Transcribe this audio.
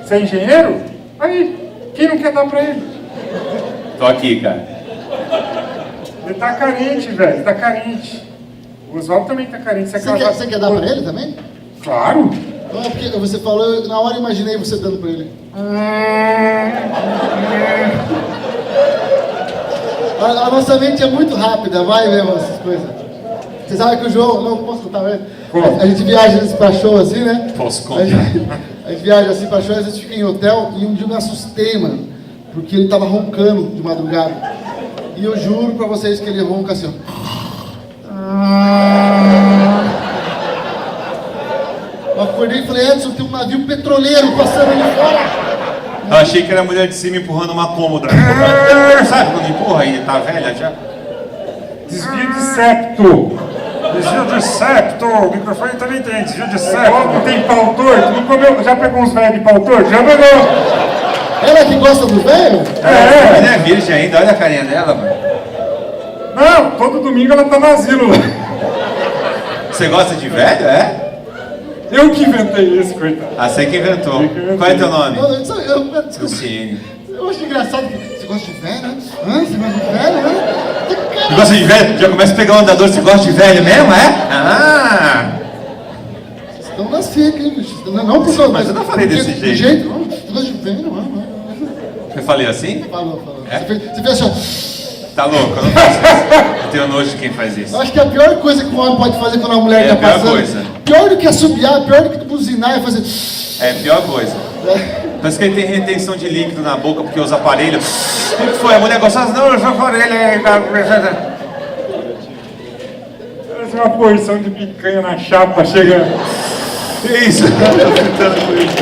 Você é engenheiro? Aí, quem não quer dar pra ele? Tô aqui, cara. Ele tá carente, velho, ele tá carente. O Oswaldo também tá carente. Você quer dar pra ele também? Claro. Não, é porque você falou, na hora eu imaginei você dando pra ele. A nossa mente é muito rápida, vai mesmo essas coisas. Você sabe que o João, não posso contar, né? A gente viaja pra show assim, né? Posso contar. A gente viaja assim pra show, às vezes fica em hotel, e um dia eu me assustei, mano, porque ele tava roncando de madrugada. E eu juro pra vocês que ele ronca assim, ó. Eu acordei e falei, Edson, tem um navio petroleiro passando ali fora. Eu achei que era a mulher de cima empurrando uma cômoda. Sabe quando empurra e tá velha já? Desvio de septo. Desvio de septo, o microfone também tem desvio de Não septo. tem pau torto? Não comeu? Já pegou uns velhos de pau torto? Já pegou. Ela que gosta do velho? É, ela é virgem ainda, olha a carinha dela, mano. Não, todo domingo ela tá no asilo. Você gosta de velho, é? Eu que inventei isso, coitado. Ah, você que inventou. Qual é teu nome? Luciene. Eu acho engraçado que você gosta de velho, né? Você gosta de velho, né? Você gosta de velho? Já começa a pegar um andador, você gosta de velho mesmo, é? Ah! Vocês estão na seca, hein, bicho? Não, pessoal, Mas eu não falei desse jeito. De jeito, não. Você gosta de velho, não. Eu falei assim? Falou. É? Você fez assim, Tá louco, eu não faço isso. Eu tenho nojo de quem faz isso. eu acho que a pior coisa que um homem pode fazer quando uma mulher É tá a pior passando... coisa. Pior do que assobiar, pior do que buzinar, é fazer... É a pior coisa. Parece que ele tem retenção de líquido na boca porque usa aparelho. O que foi? A mulher gostosa? Não, eu uso aparelho. Parece uma porção de picanha na chapa chegando. Que isso? Eu tô fritando com isso.